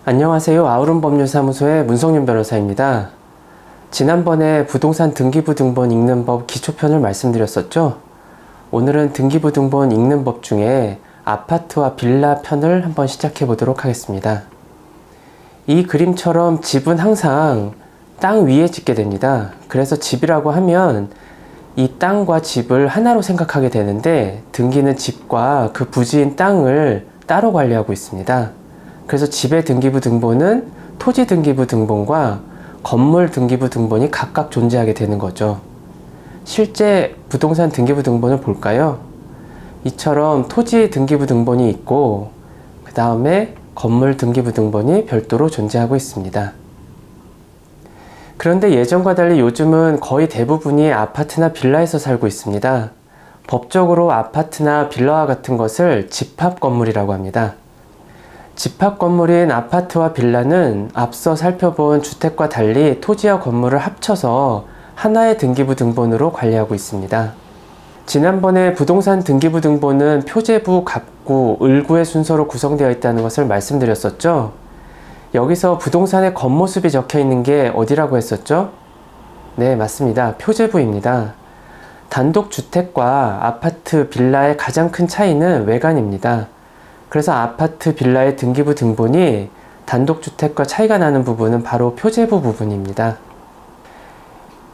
안녕하세요. 아우름법률사무소의 문성윤 변호사입니다. 지난번에 부동산 등기부등본 읽는 법 기초편을 말씀드렸었죠. 오늘은 등기부등본 읽는 법 중에 아파트와 빌라 편을 한번 시작해 보도록 하겠습니다. 이 그림처럼 집은 항상 땅 위에 짓게 됩니다. 그래서 집이라고 하면 이 땅과 집을 하나로 생각하게 되는데, 등기는 집과 그 부지인 땅을 따로 관리하고 있습니다. 그래서 집의 등기부등본은 토지 등기부등본과 건물 등기부등본이 각각 존재하게 되는 거죠. 실제 부동산 등기부등본을 볼까요? 이처럼 토지 등기부등본이 있고, 그 다음에 건물 등기부등본이 별도로 존재하고 있습니다. 그런데 예전과 달리 요즘은 거의 대부분이 아파트나 빌라에서 살고 있습니다. 법적으로 아파트나 빌라와 같은 것을 집합건물이라고 합니다. 집합건물인 아파트와 빌라는 앞서 살펴본 주택과 달리 토지와 건물을 합쳐서 하나의 등기부등본으로 관리하고 있습니다. 지난번에 부동산 등기부등본은 표제부, 갑구, 을구의 순서로 구성되어 있다는 것을 말씀드렸었죠. 여기서 부동산의 겉모습이 적혀 있는 게 어디라고 했었죠? 네, 맞습니다. 표제부입니다. 단독주택과 아파트, 빌라의 가장 큰 차이는 외관입니다. 그래서 아파트, 빌라의 등기부등본이 단독주택과 차이가 나는 부분은 바로 표제부 부분입니다.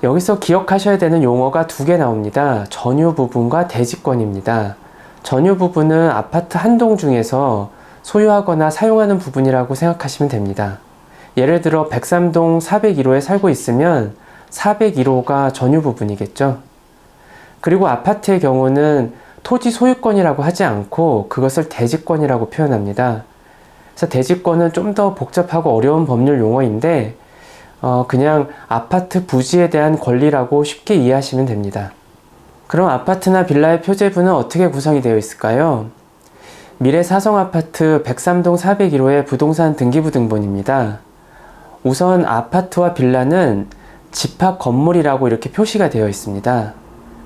여기서 기억하셔야 되는 용어가 두 개 나옵니다. 전유 부분과 대지권입니다. 전유 부분은 아파트 한 동 중에서 소유하거나 사용하는 부분이라고 생각하시면 됩니다. 예를 들어 103동 401호에 살고 있으면 401호가 전유 부분이겠죠. 그리고 아파트의 경우는 토지 소유권이라고 하지 않고 그것을 대지권이라고 표현합니다. 그래서 대지권은 좀 더 복잡하고 어려운 법률 용어인데 그냥 아파트 부지에 대한 권리라고 쉽게 이해하시면 됩니다. 그럼 아파트나 빌라의 표제부는 어떻게 구성이 되어 있을까요? 미래사성아파트 103동 401호의 부동산 등기부등본입니다. 우선 아파트와 빌라는 집합건물이라고 이렇게 표시가 되어 있습니다.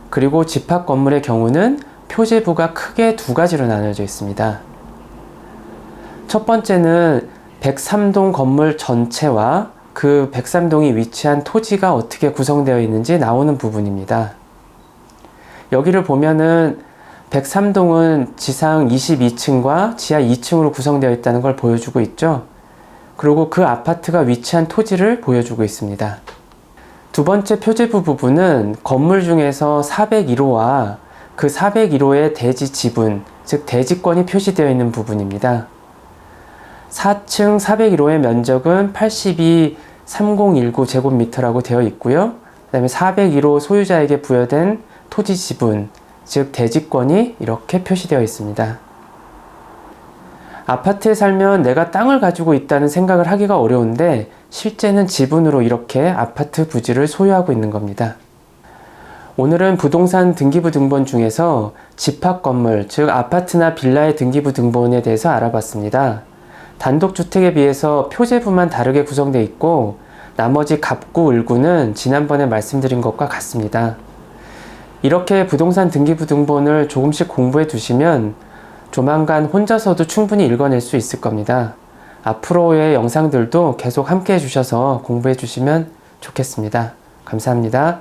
그리고 집합건물의 경우는 표제부가 크게 두 가지로 나눠져 있습니다. 첫 번째는 103동 건물 전체와 그 103동이 위치한 토지가 어떻게 구성되어 있는지 나오는 부분입니다. 여기를 보면은 103동은 지상 22층과 지하 2층으로 구성되어 있다는 걸 보여주고 있죠. 그리고 그 아파트가 위치한 토지를 보여주고 있습니다. 두 번째 표제부 부분은 건물 중에서 401호와 그 401호의 대지 지분, 즉 대지권이 표시되어 있는 부분입니다. 4층 401호의 면적은 82,3019제곱미터라고 되어 있고요. 그 다음에 401호 소유자에게 부여된 토지 지분, 즉 대지권이 이렇게 표시되어 있습니다. 아파트에 살면 내가 땅을 가지고 있다는 생각을 하기가 어려운데 실제는 지분으로 이렇게 아파트 부지를 소유하고 있는 겁니다. 오늘은 부동산 등기부등본 중에서 집합건물, 즉 아파트나 빌라의 등기부등본에 대해서 알아봤습니다. 단독주택에 비해서 표제부만 다르게 구성되어 있고 나머지 갑구, 을구는 지난번에 말씀드린 것과 같습니다. 이렇게 부동산 등기부등본을 조금씩 공부해 두시면 조만간 혼자서도 충분히 읽어낼 수 있을 겁니다. 앞으로의 영상들도 계속 함께 해주셔서 공부해 주시면 좋겠습니다. 감사합니다.